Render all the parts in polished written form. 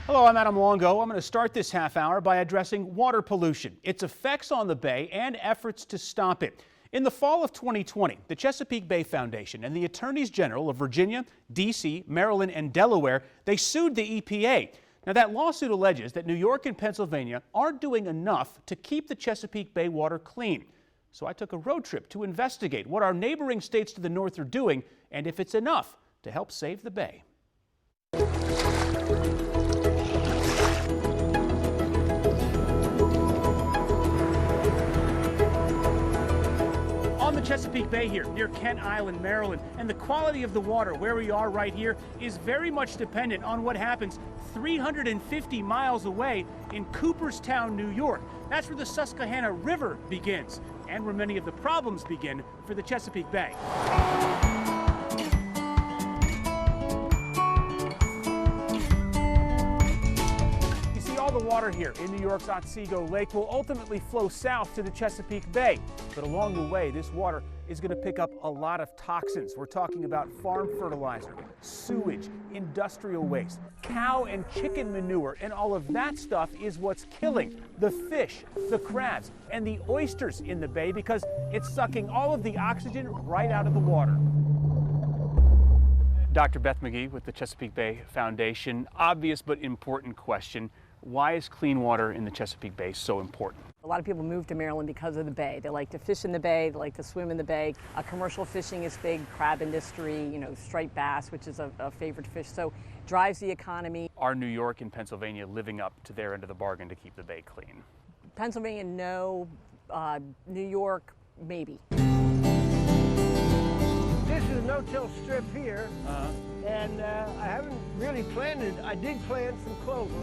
Hello, I'm Adam Longo. I'm going to start this half hour by addressing water pollution, its effects on the bay, and efforts to stop it. In the fall of 2020, the Chesapeake Bay Foundation and the Attorneys General of Virginia, D.C., Maryland, and Delaware, they sued the EPA. Now, that lawsuit alleges that New York and Pennsylvania aren't doing enough to keep the Chesapeake Bay water clean. So I took a road trip to investigate what our neighboring states to the north are doing and if it's enough to help save the bay. On the Chesapeake Bay here, near Kent Island, Maryland, and the quality of the water where we are right here is very much dependent on what happens 350 miles away in Cooperstown, New York. That's where the Susquehanna River begins, and where many of the problems begin for the Chesapeake Bay. All the water here in New York's Otsego Lake will ultimately flow south to the Chesapeake Bay. But along the way, this water is going to pick up a lot of toxins. We're talking about farm fertilizer, sewage, industrial waste, cow and chicken manure, and all of that stuff is what's killing the fish, the crabs, and the oysters in the bay because it's sucking all of the oxygen right out of the water. Dr. Beth McGee with the Chesapeake Bay Foundation. Obvious but important question. Why is clean water in the Chesapeake Bay so important? A lot of people move to Maryland because of the bay. They like to fish in the bay, they like to swim in the bay. Commercial fishing is big, crab industry, striped bass, which is a favorite fish, so drives the economy. Are New York and Pennsylvania living up to their end of the bargain to keep the bay clean? Pennsylvania, no. New York, maybe. This is a no-till strip here, and I haven't really planted. I did plant some clover.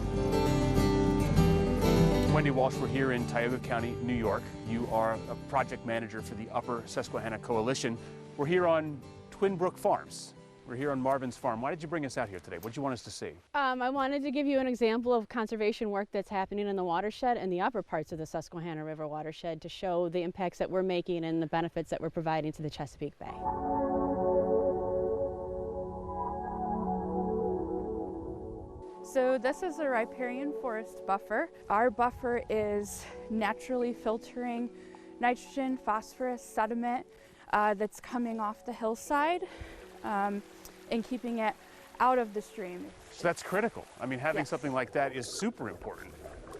Wendy Walsh, we're here in Tioga County, New York. You are a project manager for the Upper Susquehanna Coalition. We're here on Twin Brook Farms. We're here on Marvin's farm. Why did you bring us out here today? What did you want us to see? I wanted to give you an example of conservation work that's happening in the watershed and the upper parts of the Susquehanna River watershed to show the impacts that we're making and the benefits that we're providing to the Chesapeake Bay. So this is a riparian forest buffer. Our buffer is naturally filtering nitrogen, phosphorus, sediment that's coming off the hillside and keeping it out of the stream. So that's critical. I mean, having something like that is super important.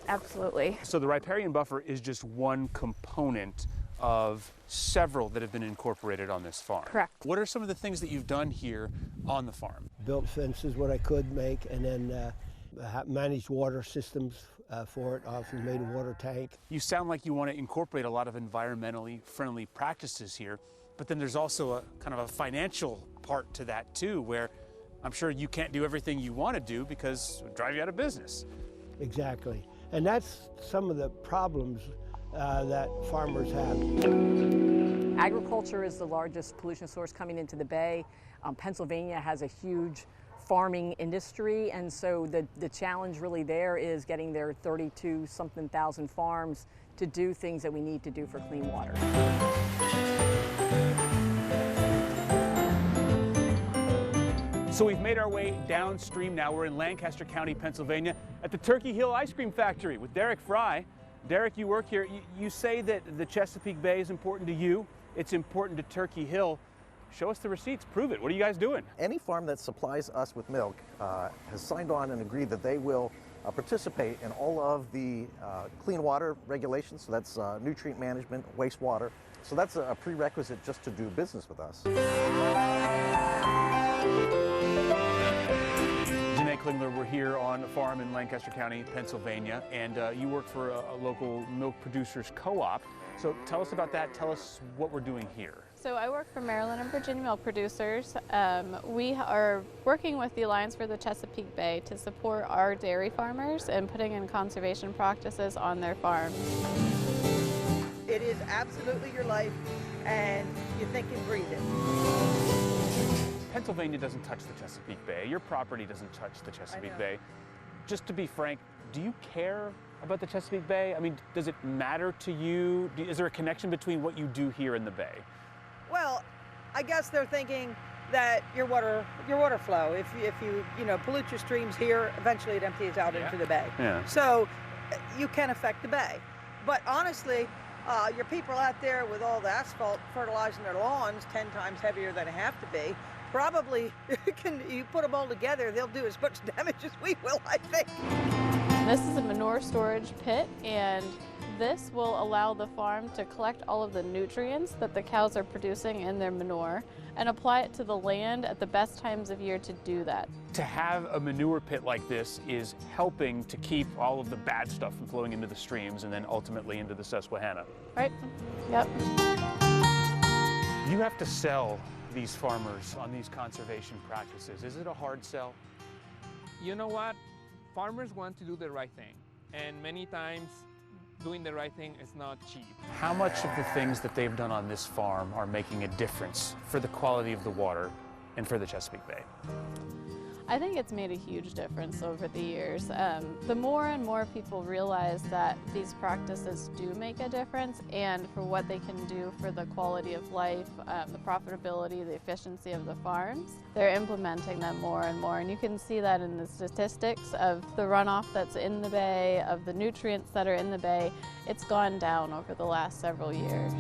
Absolutely. So the riparian buffer is just one component of several that have been incorporated on this farm. Correct. What are some of the things that you've done here on the farm? Built fences, what I could make, and then managed water systems for it. Also made a water tank. You sound like you want to incorporate a lot of environmentally friendly practices here, but then there's also a kind of a financial part to that too, where I'm sure you can't do everything you want to do because it would drive you out of business. Exactly. And that's some of the problems that farmers have. Agriculture is the largest pollution source coming into the bay. Pennsylvania has a huge farming industry, and so the challenge really there is getting their 32-something thousand farms to do things that we need to do for clean water. So we've made our way downstream now. We're in Lancaster County, Pennsylvania, at the Turkey Hill Ice Cream Factory with Derek Fry. Derek, you work here. You say that the Chesapeake Bay is important to you. It's important to Turkey Hill. Show us the receipts. Prove it. What are you guys doing? Any farm that supplies us with milk has signed on and agreed that they will participate in all of the clean water regulations. So that's nutrient management, wastewater. So that's a prerequisite just to do business with us. Klingler, we're here on a farm in Lancaster County, Pennsylvania, and you work for a local milk producers co-op. So tell us about that. Tell us what we're doing here. So I work for Maryland and Virginia milk producers. We are working with the Alliance for the Chesapeake Bay to support our dairy farmers and putting in conservation practices on their farms. It is absolutely your life, and you think and breathe it. Pennsylvania doesn't touch the Chesapeake Bay. Your property doesn't touch the Chesapeake Bay. Just to be frank, do you care about the Chesapeake Bay? I mean, does it matter to you? Is there a connection between what you do here and the Bay? Well, I guess they're thinking that your water flow, if you pollute your streams here, eventually it empties out into the bay. Yeah. So you can affect the bay. But honestly, your people out there with all the asphalt fertilizing their lawns 10 times heavier than it have to be, probably you put them all together, they'll do as much damage as we will, I think. This is a manure storage pit, and this will allow the farm to collect all of the nutrients that the cows are producing in their manure and apply it to the land at the best times of year to do that. To have a manure pit like this is helping to keep all of the bad stuff from flowing into the streams and then ultimately into the Susquehanna. Right? Yep. You have to sell these farmers on these conservation practices. Is it a hard sell? You know what? Farmers want to do the right thing, and many times doing the right thing is not cheap. How much of the things that they've done on this farm are making a difference for the quality of the water and for the Chesapeake Bay? I think it's made a huge difference over the years. The more and more people realize that these practices do make a difference, and for what they can do for the quality of life, the profitability, the efficiency of the farms, they're implementing them more and more. And you can see that in the statistics of the runoff that's in the bay, of the nutrients that are in the bay. It's gone down over the last several years.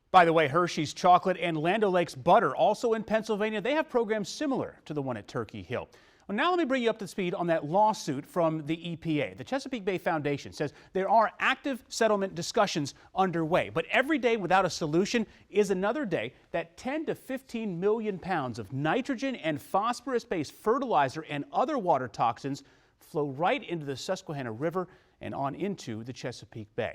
By the way, Hershey's Chocolate and Land O'Lakes Butter, also in Pennsylvania, they have programs similar to the one at Turkey Hill. Well, now let me bring you up to speed on that lawsuit from the EPA. The Chesapeake Bay Foundation says there are active settlement discussions underway, but every day without a solution is another day that 10 to 15 million pounds of nitrogen and phosphorus-based fertilizer and other water toxins flow right into the Susquehanna River and on into the Chesapeake Bay.